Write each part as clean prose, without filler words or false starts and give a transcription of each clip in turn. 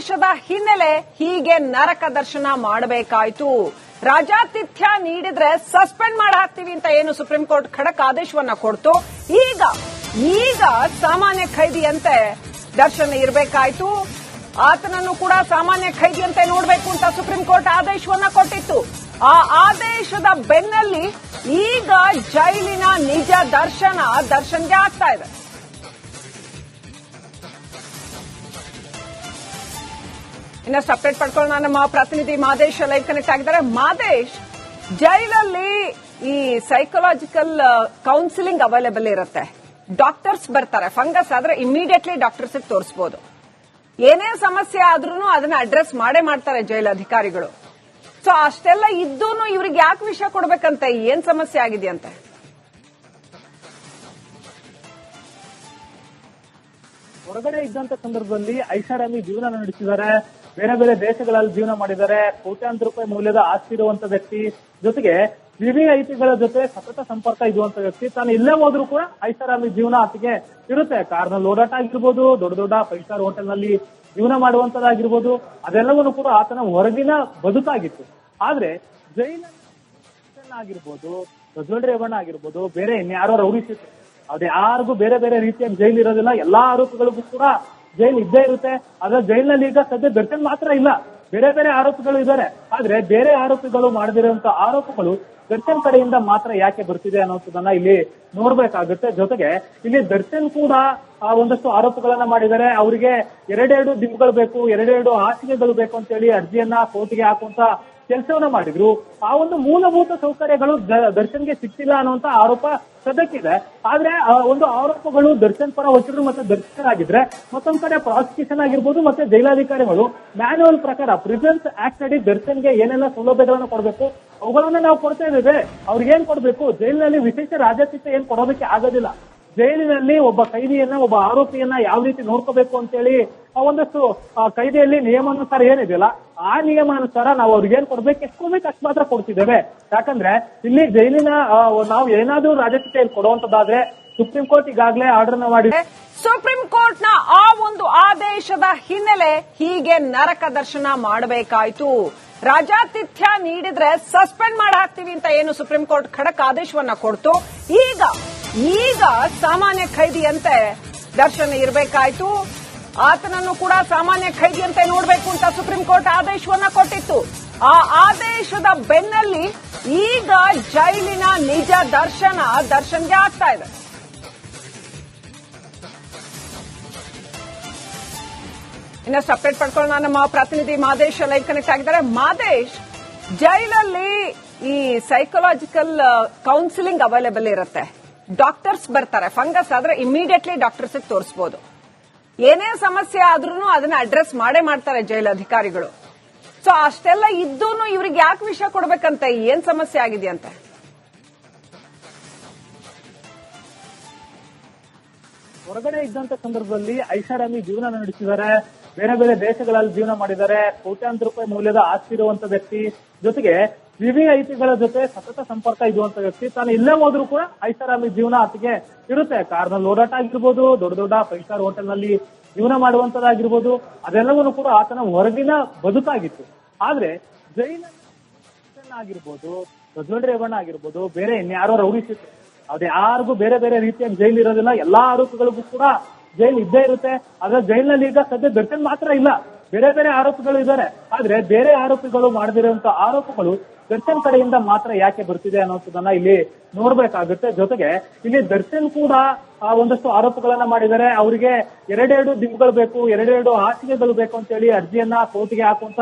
ಆದೇಶದ ಹಿನ್ನೆಲೆ ಹೀಗೆ ನರಕ ದರ್ಶನ ಮಾಡಬೇಕಾಯ್ತು. ರಾಜಾತಿಥ್ಯ ನೀಡಿದ್ರೆ ಸಸ್ಪೆಂಡ್ ಮಾಡಿ ಹಾಕ್ತೀವಿ ಅಂತ ಏನು ಸುಪ್ರೀಂ ಕೋರ್ಟ್ ಖಡಕ್ ಆದೇಶವನ್ನ ಕೊಡ್ತು. ಈಗ ಸಾಮಾನ್ಯ ಖೈದಿಯಂತೆ ದರ್ಶನ ಇರಬೇಕಾಯ್ತು. ಆತನನ್ನು ಕೂಡ ಸಾಮಾನ್ಯ ಖೈದಿಯಂತೆ ನೋಡಬೇಕು ಅಂತ ಸುಪ್ರೀಂ ಕೋರ್ಟ್ ಆದೇಶವನ್ನ ಕೊಟ್ಟಿತ್ತು. ಆ ಆದೇಶದ ಬೆನ್ನಲ್ಲಿ ಈಗ ಜೈಲಿನ ನಿಜ ದರ್ಶನ್ಗೆ ಆಗ್ತಾ ಇದೆ. ಇನ್ನಷ್ಟು ಅಪ್ಡೇಟ್ ಪಡ್ಕೊಳ್ಳೋಣ. ನಮ್ಮ ಪ್ರತಿನಿಧಿ ಮಾದೇಶ್ ಲೈವ್ ಕನೆಕ್ಟ್ ಆಗಿದ್ದಾರೆ. ಮಾದೇಶ್, ಜೈಲಲ್ಲಿ ಈ ಸೈಕಲಾಜಿಕಲ್ ಕೌನ್ಸಿಲಿಂಗ್ ಅವೈಲೇಬಲ್ ಇರುತ್ತೆ. ಡಾಕ್ಟರ್ಸ್ ಬರ್ತಾರೆ. ಫಂಗಸ್ ಆದ್ರೆ ಇಮಿಡಿಯೇಟ್ಲಿ ಡಾಕ್ಟರ್ಸ್ ತೋರಿಸಬಹುದು. ಏನೇ ಸಮಸ್ಯೆ ಆದ್ರೂ ಅದನ್ನ ಅಡ್ರೆಸ್ ಮಾಡೇ ಮಾಡ್ತಾರೆ ಜೈಲು ಅಧಿಕಾರಿಗಳು. ಸೊ ಅಷ್ಟೆಲ್ಲ ಇದ್ದೂನು ಇವ್ರಿಗೆ ಯಾಕೆ ವಿಷಯ ಕೊಡ್ಬೇಕಂತೆ? ಏನ್ ಸಮಸ್ಯೆ ಆಗಿದೆಯಂತೆ? ಹೊರಗಡೆ ಇದ್ದಂತ ಸಂದರ್ಭದಲ್ಲಿ ಐಷಾರಾಮಿ ಜೀವನ ನಡೆಸಿದ್ದಾರೆ. ಬೇರೆ ಬೇರೆ ದೇಶಗಳಲ್ಲಿ ಜೀವನ ಮಾಡಿದ್ದಾರೆ. ಕೋಟ್ಯಾಂತರ ರೂಪಾಯಿ ಮೌಲ್ಯದ ಆಸ್ತಿ ಇರುವಂತ ವ್ಯಕ್ತಿ, ಜೊತೆಗೆ ವಿವಿಐಪಿಗಳ ಜೊತೆ ಸತತ ಸಂಪರ್ಕ ಇರುವಂತ ವ್ಯಕ್ತಿ. ತಾನು ಇಲ್ಲೇ ಹೋದ್ರೂ ಕೂಡ ಐಷಾರಾಮಿ ಜೀವನ ಆತಗೆ ಇರುತ್ತೆ. ಕಾರ್ನಲ್ಲಿ ಓಡಾಟ ಆಗಿರ್ಬೋದು, ದೊಡ್ಡ ದೊಡ್ಡ 5 ಸ್ಟಾರ್ ಹೋಟೆಲ್ ನಲ್ಲಿ ಜೀವನ ಮಾಡುವಂತದ್ದಾಗಿರ್ಬೋದು, ಅದೆಲ್ಲವನ್ನೂ ಕೂಡ ಆತನ ಹೊರಗಿನ ಬದುಕಾಗಿತ್ತು. ಆದ್ರೆ ಜೈಲಲ್ಲಿ ಆಗಿರ್ಬೋದು, ಪ್ರಜ್ವಲ್ ರೇವಣ್ಣ ಆಗಿರ್ಬೋದು, ಬೇರೆ ಇನ್ಯಾರೋ ರೌಡಿ ಶೀಟ್, ಅದ್ಯಾರಿಗೂ ಬೇರೆ ಬೇರೆ ರೀತಿಯ ಜೈಲು ಇರೋದಿಲ್ಲ. ಎಲ್ಲಾ ಆರೋಪಿಗಳಿಗೂ ಕೂಡ ಜೈಲು ಇದ್ದೇ ಇರುತ್ತೆ. ಆದ್ರೆ ಜೈಲಿನಲ್ಲಿ ಈಗ ಸದ್ಯ ದರ್ಶನ್ ಮಾತ್ರ ಇಲ್ಲ, ಬೇರೆ ಬೇರೆ ಆರೋಪಿಗಳು ಇದ್ದಾರೆ. ಆದ್ರೆ ಬೇರೆ ಆರೋಪಿಗಳು ಮಾಡದಿರುವಂತ ಆರೋಪಗಳು ದರ್ಶನ್ ಕಡೆಯಿಂದ ಮಾತ್ರ ಯಾಕೆ ಬರ್ತಿದೆ ಅನ್ನೋದನ್ನ ಇಲ್ಲಿ ನೋಡ್ಬೇಕಾಗುತ್ತೆ. ಜೊತೆಗೆ ಇಲ್ಲಿ ದರ್ಶನ್ ಕೂಡ ಒಂದಷ್ಟು ಆರೋಪಗಳನ್ನ ಮಾಡಿದ್ದಾರೆ. ಅವರಿಗೆ 2 ದಿಂಬುಗಳು ಬೇಕು, 2 ಹಾಸಿಗೆಗಳು ಬೇಕು ಅಂತ ಹೇಳಿ ಅರ್ಜಿಯನ್ನ ಕೋರ್ಟ್ಗೆ ಹಾಕುವಂತ ಕೆಲಸವನ್ನ ಮಾಡಿದ್ರು. ಆ ಒಂದು ಮೂಲಭೂತ ಸೌಕರ್ಯಗಳು ದರ್ಶನ್ಗೆ ಸಿಕ್ತಿಲ್ಲ ಅನ್ನುವಂತ ಆರೋಪ ಸದ್ಯಕ್ಕಿದೆ. ಆದ್ರೆ ಒಂದು ಆರೋಪಗಳು ದರ್ಶನ್ ಪರ ವಕೀಲರು ಮತ್ತೆ ದರ್ಶನ್ ಆಗಿದ್ರೆ, ಮತ್ತೊಂದ್ ಕಡೆ ಪ್ರಾಸಿಕ್ಯೂಷನ್ ಆಗಿರ್ಬೋದು ಮತ್ತೆ ಜೈಲಾಧಿಕಾರಿಗಳು ಮ್ಯಾನ್ಯುವಲ್ ಪ್ರಕಾರ ಪ್ರಿಸನ್ಸ್ ಆಕ್ಟ್ ಅಡಿ ದರ್ಶನ್ಗೆ ಏನೆಲ್ಲ ಸೌಲಭ್ಯಗಳನ್ನ ಕೊಡಬೇಕು ಅವುಗಳನ್ನ ನಾವು ಕೊಡ್ತಾ ಇದ್ದೇವೆ. ಅವ್ರಿಗೇನ್ ಕೊಡ್ಬೇಕು? ಜೈಲಿನಲ್ಲಿ ವಿಶೇಷ ರಾಜಾತಿಥ್ಯ ಏನ್ ಕೊಡೋದಕ್ಕೆ ಆಗೋದಿಲ್ಲ. ಜೈಲಿನಲ್ಲಿ ಒಬ್ಬ ಖೈದಿಯನ್ನ, ಒಬ್ಬ ಆರೋಪಿಯನ್ನ ಯಾವ ರೀತಿ ನೋಡ್ಕೋಬೇಕು ಅಂತ ಹೇಳಿ ಒಂದಷ್ಟು ಕೈದಿಯಲ್ಲಿ ನಿಯಮಾನುಸಾರ ಏನಿದೆಯಲ್ಲ, ಆ ನಿಯಮಾನುಸಾರ ನಾವು ಅವ್ರಿಗೆ ಏನ್ ಕೊಡ್ಬೇಕು, ಎಷ್ಟು ಕೊಡ್ಬೇಕು ಅಷ್ಟು ಮಾತ್ರ ಕೊಡ್ತಿದ್ದೇವೆ. ಯಾಕಂದ್ರೆ ಇಲ್ಲಿ ಜೈಲಿನ ನಾವು ಏನಾದ್ರೂ ರಾಜಕೀಯ ಕೊಡುವಂತದ್ದಾದ್ರೆ ಸುಪ್ರೀಂ ಕೋರ್ಟ್ ಈಗಾಗಲೇ ಆರ್ಡರ್ ಮಾಡಿದೆ. ಸುಪ್ರೀಂ ಕೋರ್ಟ್ ನ ಆ ಒಂದು ಆದೇಶದ ಹಿನ್ನೆಲೆ ಹೀಗೆ ನರಕ ದರ್ಶನ ಮಾಡಬೇಕಾಯ್ತು. ರಾಜಾತಿಥ್ಯ ನೀಡಿದ್ರೆ ಸಸ್ಪೆಂಡ್ ಮಾಡಿ ಹಾಕ್ತೀವಿ ಅಂತ ಏನು ಸುಪ್ರೀಂ ಕೋರ್ಟ್ ಖಡಕ್ ಆದೇಶವನ್ನ ಕೊಡ್ತು. ಈಗ ಸಾಮಾನ್ಯ ಖೈದಿಯಂತೆ ದರ್ಶನ ಇರಬೇಕಾಯ್ತು. ಆತನನ್ನು ಕೂಡ ಸಾಮಾನ್ಯ ಖೈದಿಯಂತೆ ನೋಡಬೇಕು ಅಂತ ಸುಪ್ರೀಂ ಕೋರ್ಟ್ ಆದೇಶವನ್ನ ಕೊಟ್ಟಿತ್ತು. ಆ ಆದೇಶದ ಬೆನ್ನಲ್ಲಿ ಈಗ ಜೈಲಿನ ನಿಜ ದರ್ಶನ್ಗೆ ಆಗ್ತಾ ಇದೆ. ಇನ್ನಷ್ಟು ಅಪ್ಡೇಟ್ ಪಡ್ಕೊಳ್ಳೋಣ. ನಮ್ಮ ಪ್ರತಿನಿಧಿ ಮಾದೇಶ್ ಲೈವ್ ಕನೆಕ್ಟ್ ಆಗಿದ್ದಾರೆ. ಮಾದೇಶ್, ಜೈಲಲ್ಲಿ ಈ ಸೈಕಲಾಜಿಕಲ್ ಕೌನ್ಸಿಲಿಂಗ್ ಅವೈಲೇಬಲ್ ಇರುತ್ತೆ. ಡಾಕ್ಟರ್ಸ್ ಬರ್ತಾರೆ. ಫಂಗಸ್ ಆದ್ರೆ ಇಮಿಡಿಯೇಟ್ಲಿ ಡಾಕ್ಟರ್ಸ್ ತೋರಿಸಬಹುದು. ಏನೇ ಸಮಸ್ಯೆ ಆದ್ರೂ ಅದನ್ನ ಅಡ್ರೆಸ್ ಮಾಡೇ ಮಾಡ್ತಾರೆ ಜೈಲು ಅಧಿಕಾರಿಗಳು. ಸೊ ಅಷ್ಟೆಲ್ಲ ಇದ್ದೂನು ಇವ್ರಿಗೆ ಯಾಕೆ ವಿಷಯ ಕೊಡ್ಬೇಕಂತೆ? ಏನ್ ಸಮಸ್ಯೆ ಆಗಿದೆಯಂತೆ? ಹೊರಗಡೆ ಇದ್ದಂತ ಸಂದರ್ಭದಲ್ಲಿ ಐಷಾರಾಮಿ ಜೀವನ ನಡೆಸಿದ್ದಾರೆ. ಬೇರೆ ಬೇರೆ ದೇಶಗಳಲ್ಲಿ ಜೀವನ ಮಾಡಿದ್ದಾರೆ. ಕೋಟ್ಯಾಂತರ ರೂಪಾಯಿ ಮೌಲ್ಯದ ಆಸ್ತಿ ಇರುವಂತ ವ್ಯಕ್ತಿ, ಜೊತೆಗೆ ವಿವಿಐಪಿಗಳ ಜೊತೆ ಸತತ ಸಂಪರ್ಕ ಇರುವಂತ ವ್ಯಕ್ತಿ. ತಾನು ಇಲ್ಲೇ ಹೋದ್ರೂ ಕೂಡ ಐಷಾರಾಮಿ ಜೀವನ ಆತಗೆ ಇರುತ್ತೆ. ಕಾರ್ನಲ್ಲಿ ಓಡಾಟ ಆಗಿರ್ಬೋದು, ದೊಡ್ಡ ದೊಡ್ಡ 5 ಸ್ಟಾರ್ ಹೋಟೆಲ್ ನಲ್ಲಿ ಜೀವನ ಮಾಡುವಂತದ್ದಾಗಿರ್ಬೋದು, ಅದೆಲ್ಲವನ್ನೂ ಕೂಡ ಆತನ ಹೊರಗಿನ ಬದುಕಾಗಿತ್ತು. ಆದ್ರೆ ಜೈಲಲ್ಲಿ ಆಗಿರ್ಬೋದು, ಪ್ರಜ್ವಲ್ ರೇವಣ್ಣ ಆಗಿರ್ಬೋದು, ಬೇರೆ ಇನ್ಯಾರೋ ರೌಡಿ ಶೀಟ್, ಅದ್ಯಾರಿಗೂ ಬೇರೆ ಬೇರೆ ರೀತಿಯ ಜೈಲು ಇರೋದಿಲ್ಲ. ಎಲ್ಲಾ ಆರೋಪಿಗಳಿಗೂ ಕೂಡ ಜೈಲು ಇದ್ದೇ ಇರುತ್ತೆ. ಆದ್ರೆ ಜೈಲಿನಲ್ಲಿ ಈಗ ಸದ್ಯ ದರ್ಶನ್ ಮಾತ್ರ ಇಲ್ಲ, ಬೇರೆ ಬೇರೆ ಆರೋಪಿಗಳು ಇದ್ದಾರೆ. ಆದ್ರೆ ಬೇರೆ ಆರೋಪಿಗಳು ಮಾಡದಿರುವಂತ ಆರೋಪಗಳು ದರ್ಶನ್ ಕಡೆಯಿಂದ ಮಾತ್ರ ಯಾಕೆ ಬರ್ತಿದೆ ಅನ್ನೋದನ್ನ ಇಲ್ಲಿ ನೋಡ್ಬೇಕಾಗುತ್ತೆ. ಜೊತೆಗೆ ಇಲ್ಲಿ ದರ್ಶನ್ ಕೂಡ ಒಂದಷ್ಟು ಆರೋಪಗಳನ್ನ ಮಾಡಿದ್ದಾರೆ. ಅವರಿಗೆ 2 ದಿಂಬುಗಳು ಬೇಕು, 2 ಹಾಸಿಗೆಗಳು ಬೇಕು ಅಂತ ಹೇಳಿ ಅರ್ಜಿಯನ್ನ ಕೋರ್ಟ್ಗೆ ಹಾಕುವಂತ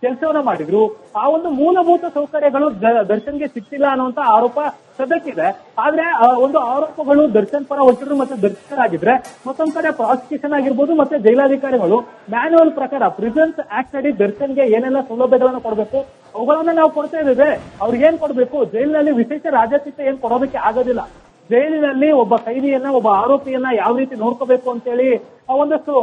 ಕೆಲಸವನ್ನ ಮಾಡಿದ್ರು. ಆ ಒಂದು ಮೂಲಭೂತ ಸೌಕರ್ಯಗಳು ದರ್ಶನ್ಗೆ ಸಿಕ್ತಿಲ್ಲ ಅನ್ನುವಂತ ಆರೋಪ ಸದ್ಯಕ್ಕಿದೆ. ಆದ್ರೆ ಒಂದು ಆರೋಪಗಳು ದರ್ಶನ್ ಪರ ವಕೀಲರು ಮತ್ತೆ ದರ್ಶನ್ ಆಗಿದ್ರೆ, ಮತ್ತೊಂದ್ ಕಡೆ ಪ್ರಾಸಿಕ್ಯೂಷನ್ ಆಗಿರ್ಬೋದು ಮತ್ತೆ ಜೈಲಾಧಿಕಾರಿಗಳು ಮ್ಯಾನ್ಯುವಲ್ ಪ್ರಕಾರ ಪ್ರಿಸನ್ಸ್ ಆಕ್ಟ್ ಅಡಿ ದರ್ಶನ್ಗೆ ಏನೆಲ್ಲ ಸೌಲಭ್ಯಗಳನ್ನ ಕೊಡಬೇಕು ಅವುಗಳನ್ನ ನಾವು ಕೊಡ್ತಾ ಇದ್ದೇವೆ. ಅವ್ರಿಗೇನ್ ಕೊಡ್ಬೇಕು? ಜೈಲಿನಲ್ಲಿ ವಿಶೇಷ ರಾಜಾತಿಥ್ಯ ಏನ್ ಕೊಡೋದಕ್ಕೆ ಆಗೋದಿಲ್ಲ. ಜೈಲಿನಲ್ಲಿ ಒಬ್ಬ ಖೈದಿಯನ್ನ, ಒಬ್ಬ ಆರೋಪಿಯನ್ನ ಯಾವ ರೀತಿ ನೋಡ್ಕೋಬೇಕು ಅಂತ ಹೇಳಿ ಒಂದಷ್ಟು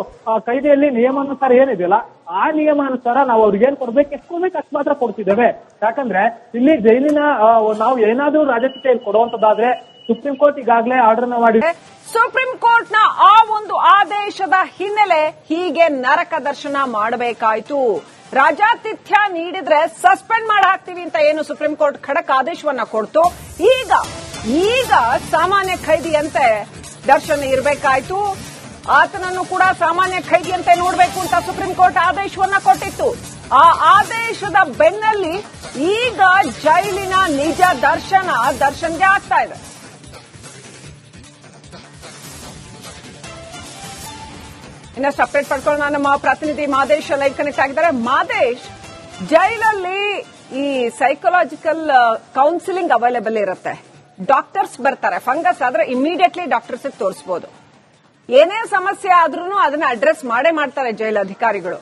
ಕೈದಿಯಲ್ಲಿ ನಿಯಮಾನುಸಾರ ಏನಿದೆಯಲ್ಲ, ಆ ನಿಯಮಾನುಸಾರ ನಾವು ಅವ್ರಿಗೆ ಏನ್ ಕೊಡ್ಬೇಕು, ಎಷ್ಟು ಕೊಡ್ಬೇಕು ಅಷ್ಟು ಮಾತ್ರ ಕೊಡ್ತಿದ್ದೇವೆ. ಯಾಕಂದ್ರೆ ಇಲ್ಲಿ ಜೈಲಿನ ನಾವು ಏನಾದ್ರೂ ರಾಜಕೀಯ ಕೊಡುವಂತದ್ದಾದ್ರೆ ಸುಪ್ರೀಂ ಕೋರ್ಟ್ ಈಗಾಗಲೇ ಆರ್ಡರ್ ಮಾಡಿದೆ. ಸುಪ್ರೀಂ ಕೋರ್ಟ್ನ ಆ ಒಂದು ಆದೇಶದ ಹಿನ್ನೆಲೆ ಹೀಗೆ ನರಕ ದರ್ಶನ ಮಾಡಬೇಕಾಯ್ತು. ರಾಜಾತಿಥ್ಯ ನೀಡಿದ್ರೆ ಸಸ್ಪೆಂಡ್ ಮಾಡಿ ಹಾಕ್ತೀವಿ ಅಂತ ಏನು ಸುಪ್ರೀಂ ಕೋರ್ಟ್ ಖಡಕ್ ಆದೇಶವನ್ನ ಕೊಡ್ತು. ಈಗ ಸಾಮಾನ್ಯ ಖೈದಿಯಂತೆ ದರ್ಶನ ಇರಬೇಕಾಯ್ತು. ಆತನನ್ನು ಕೂಡ ಸಾಮಾನ್ಯ ಖೈದಿಯಂತೆ ನೋಡಬೇಕು ಅಂತ ಸುಪ್ರೀಂ ಕೋರ್ಟ್ ಆದೇಶವನ್ನ ಕೊಟ್ಟಿತ್ತು. ಆ ಆದೇಶದ ಬೆನ್ನಲ್ಲಿ ಈಗ ಜೈಲಿನ ನಿಜ ದರ್ಶನ್ಗೆ ಆಗ್ತಾ ಇದೆ. ಇನ್ನಷ್ಟು ಅಪ್ಡೇಟ್ ಪಡ್ಕೊಳ್ಳೋಣ. ನಮ್ಮ ಪ್ರತಿನಿಧಿ ಮಾದೇಶ್ ಲೈವ್ ಕನೆಕ್ಟ್ ಆಗಿದ್ದಾರೆ. ಮಾದೇಶ್, ಜೈಲಲ್ಲಿ ಈ ಸೈಕಲಾಜಿಕಲ್ ಕೌನ್ಸಿಲಿಂಗ್ ಅವೈಲೇಬಲ್ ಇರುತ್ತೆ. ಡಾಕ್ಟರ್ಸ್ ಬರ್ತಾರೆ. ಫಂಗಸ್ ಆದ್ರೆ ಇಮಿಡಿಯೇಟ್ಲಿ ಡಾಕ್ಟರ್ಸ್ ತೋರಿಸಬಹುದು. ಏನೇ ಸಮಸ್ಯೆ ಆದ್ರೂ ಅದನ್ನ ಅಡ್ರೆಸ್ ಮಾಡೇ ಮಾಡ್ತಾರೆ ಜೈಲು ಅಧಿಕಾರಿಗಳು.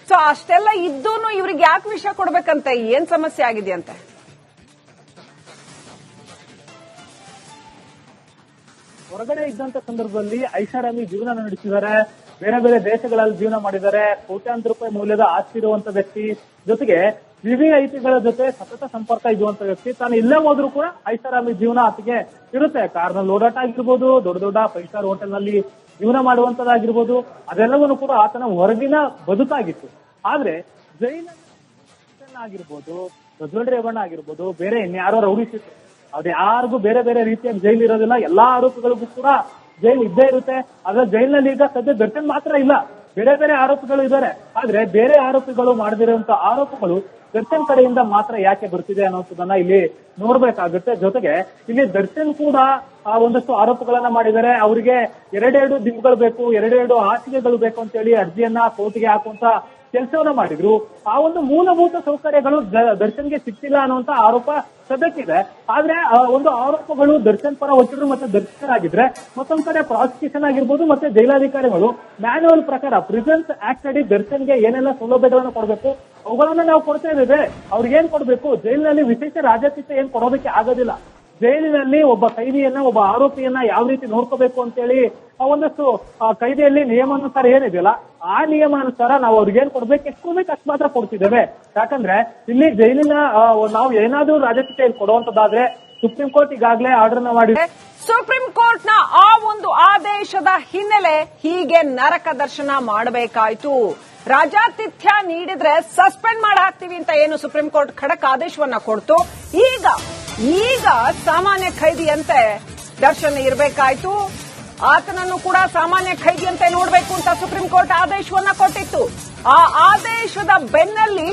ಸೊ ಅಷ್ಟೆಲ್ಲ ಇದ್ದೂನು ಇವ್ರಿಗೆ ಯಾಕೆ ವಿಷಯ ಕೊಡ್ಬೇಕಂತೆ? ಏನ್ ಸಮಸ್ಯೆ ಆಗಿದೆಯಂತೆ? ಹೊರಗಡೆ ಇದ್ದಂತ ಸಂದರ್ಭದಲ್ಲಿ ಐಷಾರಾಮಿ ಜೀವನ ನಡೆಸಿದ್ದಾರೆ. ಬೇರೆ ಬೇರೆ ದೇಶಗಳಲ್ಲಿ ಜೀವನ ಮಾಡಿದ್ದಾರೆ. ಕೋಟ್ಯಾಂತರ ರೂಪಾಯಿ ಮೌಲ್ಯದ ಆಸ್ತಿ ಇರುವಂತ ವ್ಯಕ್ತಿ, ಜೊತೆಗೆ ವಿವಿಐಪಿಗಳ ಜೊತೆ ಸತತ ಸಂಪರ್ಕ ಇರುವಂತ ವ್ಯಕ್ತಿ. ತಾನು ಇಲ್ಲೇ ಹೋದ್ರೂ ಕೂಡ ಐಷಾರಾಮಿ ಜೀವನ ಆತಗೆ ಇರುತ್ತೆ. ಕಾರ್ನಲ್ಲಿ ಓಡಾಟ ಆಗಿರ್ಬೋದು, ದೊಡ್ಡ ದೊಡ್ಡ 5 ಸ್ಟಾರ್ ಹೋಟೆಲ್ ನಲ್ಲಿ ಜೀವನ ಮಾಡುವಂತದ್ದಾಗಿರ್ಬೋದು, ಅದೆಲ್ಲವನ್ನೂ ಕೂಡ ಆತನ ಹೊರಗಿನ ಬದುಕಾಗಿತ್ತು. ಆದ್ರೆ ಜೈಲಲ್ಲಿ ಆಗಿರ್ಬೋದು, ಪ್ರಜ್ವಲ್ ರೇವಣ್ಣ ಆಗಿರ್ಬೋದು, ಬೇರೆ ಇನ್ಯಾರೋ ರೌಡಿ ಶೀಟ್, ಅದ್ ಯಾರಿಗೂ ಬೇರೆ ಬೇರೆ ರೀತಿಯ ಜೈಲು ಇರೋದಿಲ್ಲ. ಎಲ್ಲಾ ಆರೋಪಿಗಳಿಗೂ ಕೂಡ ಜೈಲು ಇದ್ದೇ ಇರುತ್ತೆ. ಆದ್ರೆ ಜೈಲಿನಲ್ಲಿ ಈಗ ಸದ್ಯ ದರ್ಶನ್ ಮಾತ್ರ ಇಲ್ಲ, ಬೇರೆ ಬೇರೆ ಆರೋಪಿಗಳು ಇದ್ದಾರೆ. ಆದ್ರೆ ಬೇರೆ ಆರೋಪಿಗಳು ಮಾಡದಿರುವಂತ ಆರೋಪಗಳು ದರ್ಶನ್ ಕಡೆಯಿಂದ ಮಾತ್ರ ಯಾಕೆ ಬರ್ತಿದೆ ಅನ್ನೋದನ್ನ ಇಲ್ಲಿ ನೋಡ್ಬೇಕಾಗುತ್ತೆ. ಜೊತೆಗೆ ಇಲ್ಲಿ ದರ್ಶನ್ ಕೂಡ ಒಂದಷ್ಟು ಆರೋಪಗಳನ್ನ ಮಾಡಿದ್ದಾರೆ. ಅವರಿಗೆ 2 ದಿನಗಳು ಬೇಕು, 2 ಹಾಸಿಗೆಗಳು ಬೇಕು ಅಂತ ಹೇಳಿ ಅರ್ಜಿಯನ್ನ ಕೋರ್ಟ್ಗೆ ಹಾಕುವಂತ ಕೆಲಸವನ್ನ ಮಾಡಿದ್ರು. ಆ ಒಂದು ಮೂಲಭೂತ ಸೌಕರ್ಯಗಳು ದರ್ಶನ್ಗೆ ಸಿಕ್ತಿಲ್ಲ ಅನ್ನುವಂತ ಆರೋಪ ಸದ್ಯಕ್ಕಿದೆ. ಆದ್ರೆ ಒಂದು ಆರೋಪಗಳು ದರ್ಶನ್ ಪರ ವಕೀಲರು ಮತ್ತೆ ದರ್ಶಕರಾಗಿದ್ರೆ, ಮತ್ತೊಂದ್ ಕಡೆ ಪ್ರಾಸಿಕ್ಯೂಷನ್ ಆಗಿರ್ಬೋದು ಮತ್ತೆ ಜೈಲಾಧಿಕಾರಿಗಳು ಮ್ಯಾನ್ಯುವಲ್ ಪ್ರಕಾರ ಪ್ರಿಸನ್ಸ್ ಆಕ್ಟ್ ಅಡಿ ದರ್ಶನ್ಗೆ ಏನೆಲ್ಲ ಸೌಲಭ್ಯಗಳನ್ನು ಕೊಡಬೇಕು ಅವುಗಳನ್ನ ನಾವು ಕೊಡ್ತಾ ಇದ್ದೇವೆ. ಅವ್ರಿಗೆ ಏನ್ ಕೊಡ್ಬೇಕು? ಜೈಲಿನಲ್ಲಿ ವಿಶೇಷ ರಾಜಾತಿಥ್ಯ ಏನ್ ಕೊಡೋದಕ್ಕೆ ಆಗೋದಿಲ್ಲ. ಜೈಲಿನಲ್ಲಿ ಒಬ್ಬ ಖೈದಿಯನ್ನ, ಒಬ್ಬ ಆರೋಪಿಯನ್ನ ಯಾವ ರೀತಿ ನೋಡ್ಕೋಬೇಕು ಅಂತ ಹೇಳಿ ಒಂದಷ್ಟು ಕೈದಿಯಲ್ಲಿ ನಿಯಮಾನುಸಾರ ಏನಿದೆಯಲ್ಲ, ಆ ನಿಯಮಾನುಸಾರ ನಾವು ಅವ್ರಿಗೆ ಏನ್ ಕೊಡ್ಬೇಕು, ಎಷ್ಟು ಕೊಡ್ಬೇಕು ಅಷ್ಟು ಮಾತ್ರ ಕೊಡ್ತಿದ್ದೇವೆ. ಯಾಕಂದ್ರೆ ಇಲ್ಲಿ ಜೈಲಿನ ನಾವು ಏನಾದ್ರೂ ರಾಜಕೀಯ ಕೊಡುವಂತದ್ದಾದ್ರೆ ಸುಪ್ರೀಂ ಕೋರ್ಟ್ ಈಗಾಗಲೇ ಆರ್ಡರ್ ಮಾಡಿದೆ. ಸುಪ್ರೀಂ ಕೋರ್ಟ್ನ ಆ ಒಂದು ಆದೇಶದ ಹಿನ್ನೆಲೆ ಹೀಗೆ ನರಕ ದರ್ಶನ ಮಾಡಬೇಕಾಯ್ತು. ರಾಜಾತಿಥ್ಯ ನೀಡಿದ್ರೆ ಸಸ್ಪೆಂಡ್ ಮಾಡಿ ಹಾಕ್ತೀವಿ ಅಂತ ಏನು ಸುಪ್ರೀಂ ಕೋರ್ಟ್ ಖಡಕ್ ಆದೇಶವನ್ನ ಕೊಡ್ತು. ಈಗ ಸಾಮಾನ್ಯ ಖೈದಿಯಂತೆ ದರ್ಶನ ಇರಬೇಕಾಯ್ತು. ಆತನನ್ನು ಕೂಡ ಸಾಮಾನ್ಯ ಖೈದಿಯಂತೆ ನೋಡಬೇಕು ಅಂತ ಸುಪ್ರೀಂ ಕೋರ್ಟ್ ಆದೇಶವನ್ನ ಕೊಟ್ಟಿತ್ತು. ಆ ಆದೇಶದ ಬೆನ್ನಲ್ಲಿ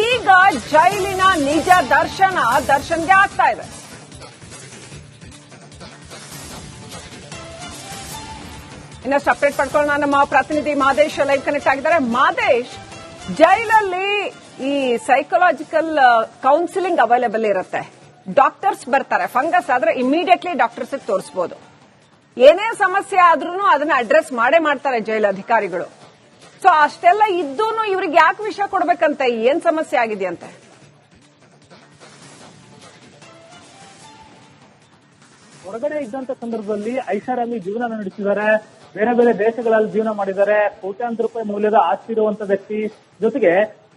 ಈಗ ಜೈಲಿನ ನಿಜ ದರ್ಶನ್ಗೆ ಆಗ್ತಾ ಇದೆ. ಇನ್ನಷ್ಟು ಅಪ್ಡೇಟ್ ಪಡ್ಕೊಳ್ಳೋಣ. ನಮ್ಮ ಪ್ರತಿನಿಧಿ ಮಾದೇಶ್ ಲೈವ್ ಕನೆಕ್ಟ್ ಆಗಿದ್ದಾರೆ. ಮಾದೇಶ್, ಜೈಲಲ್ಲಿ ಈ ಸೈಕಲಾಜಿಕಲ್ ಕೌನ್ಸಿಲಿಂಗ್ ಅವೈಲೇಬಲ್ ಇರುತ್ತೆ. ಡಾಕ್ಟರ್ಸ್ ಬರ್ತಾರೆ. ಫಂಗಸ್ ಆದ್ರೆ ಇಮಿಡಿಯೇಟ್ಲಿ ಡಾಕ್ಟರ್ಸ್ ತೋರಿಸಬಹುದು. ಏನೇ ಸಮಸ್ಯೆ ಆದ್ರೂ ಅದನ್ನ ಅಡ್ರೆಸ್ ಮಾಡೇ ಮಾಡ್ತಾರೆ ಜೈಲು ಅಧಿಕಾರಿಗಳು. ಸೊ ಅಷ್ಟೆಲ್ಲ ಇದ್ದೂನು ಇವ್ರಿಗೆ ಯಾಕೆ ವಿಷಯ ಕೊಡ್ಬೇಕಂತೆ? ಏನ್ ಸಮಸ್ಯೆ ಆಗಿದೆಯಂತೆ? ಹೊರಗಡೆ ಇದ್ದಂತ ಸಂದರ್ಭದಲ್ಲಿ ಐಷಾರಾಮಿ ಜೀವನ ನಡೆಸಿದ್ದಾರೆ. ಬೇರೆ ಬೇರೆ ದೇಶಗಳಲ್ಲಿ ಜೀವನ ಮಾಡಿದ್ದಾರೆ. ಕೋಟ್ಯಾಂತರ ರೂಪಾಯಿ ಮೌಲ್ಯದ ಆಸ್ತಿ ಇರುವಂತ ವ್ಯಕ್ತಿ, ಜೊತೆಗೆ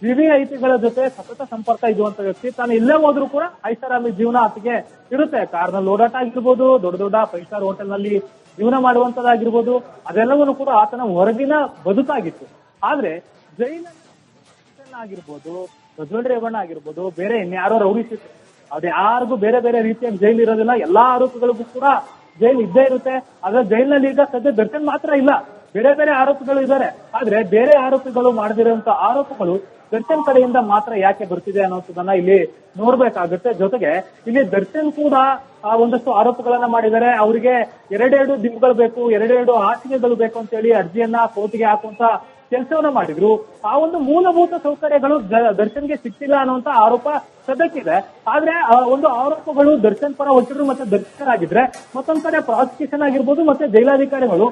ವಿವಿಐಪಿಗಳ ಜೊತೆ ಸತತ ಸಂಪರ್ಕ ಇರುವಂತ ವ್ಯಕ್ತಿ. ತಾನು ಇಲ್ಲೇ ಹೋದ್ರೂ ಕೂಡ ಐಷಾರಾಮಿ ಜೀವನ ಆತಗೆ ಇರುತ್ತೆ. ಕಾರ್ನಲ್ಲಿ ಓಡಾಟ ಆಗಿರ್ಬೋದು, ದೊಡ್ಡ ದೊಡ್ಡ 5 ಸ್ಟಾರ್ ಹೋಟೆಲ್ ನಲ್ಲಿ ಜೀವನ ಮಾಡುವಂತದ್ದಾಗಿರ್ಬೋದು, ಅದೆಲ್ಲವನ್ನೂ ಕೂಡ ಆತನ ಹೊರಗಿನ ಬದುಕಾಗಿತ್ತು. ಆದ್ರೆ ಜೈಲಲ್ಲಿ ಆಗಿರ್ಬೋದು, ಪ್ರಜ್ವಲ್ ರೇವಣ್ಣ ಆಗಿರ್ಬೋದು, ಬೇರೆ ಇನ್ಯಾರೋ ರೌಡಿ ಶೀಟ್, ಅದ್ ಯಾರಿಗೂ ಬೇರೆ ಬೇರೆ ರೀತಿಯ ಜೈಲು ಇರೋದಿಲ್ಲ. ಎಲ್ಲಾ ಆರೋಪಿಗಳಿಗೂ ಕೂಡ ಜೈಲು ಇದ್ದೇ ಇರುತ್ತೆ. ಆದ್ರೆ ಜೈಲಿನಲ್ಲಿ ಈಗ ಸದ್ಯ ದರ್ಶನ್ ಮಾತ್ರ ಇಲ್ಲ, ಬೇರೆ ಬೇರೆ ಆರೋಪಿಗಳು ಇದ್ದಾರೆ. ಆದ್ರೆ ಬೇರೆ ಆರೋಪಿಗಳು ಮಾಡದಿರುವಂತ ಆರೋಪಗಳು ದರ್ಶನ್ ಕಡೆಯಿಂದ ಮಾತ್ರ ಯಾಕೆ ಬರ್ತಿದೆ ಅನ್ನೋದನ್ನ ಇಲ್ಲಿ ನೋಡ್ಬೇಕಾಗುತ್ತೆ. ಜೊತೆಗೆ ಇಲ್ಲಿ ದರ್ಶನ್ ಕೂಡ ಒಂದಷ್ಟು ಆರೋಪಗಳನ್ನ ಮಾಡಿದ್ದಾರೆ. ಅವರಿಗೆ 2 ದಿನಗಳು ಬೇಕು, 2 ಹಾಸಿಗೆಗಳು ಬೇಕು ಅಂತ ಹೇಳಿ ಅರ್ಜಿಯನ್ನ ಕೋರ್ಟ್ಗೆ ಹಾಕುವಂತ ಕೆಲಸವನ್ನ ಮಾಡಿದ್ರು. ಆ ಒಂದು ಮೂಲಭೂತ ಸೌಕರ್ಯಗಳು ದರ್ಶನ್ಗೆ ಸಿಕ್ತಿಲ್ಲ ಅನ್ನುವಂತ ಆರೋಪ ಸದ್ಯಕ್ಕಿದೆ. ಆದ್ರೆ ಒಂದು ಆರೋಪಗಳು ದರ್ಶನ್ ಪರ ವಕೀಲರು ಮತ್ತೆ ದರ್ಶಕರಾಗಿದ್ರೆ, ಮತ್ತೊಂದ್ ಕಡೆ ಪ್ರಾಸಿಕ್ಯೂಷನ್ ಆಗಿರ್ಬೋದು ಮತ್ತೆ ಜೈಲಾಧಿಕಾರಿಗಳು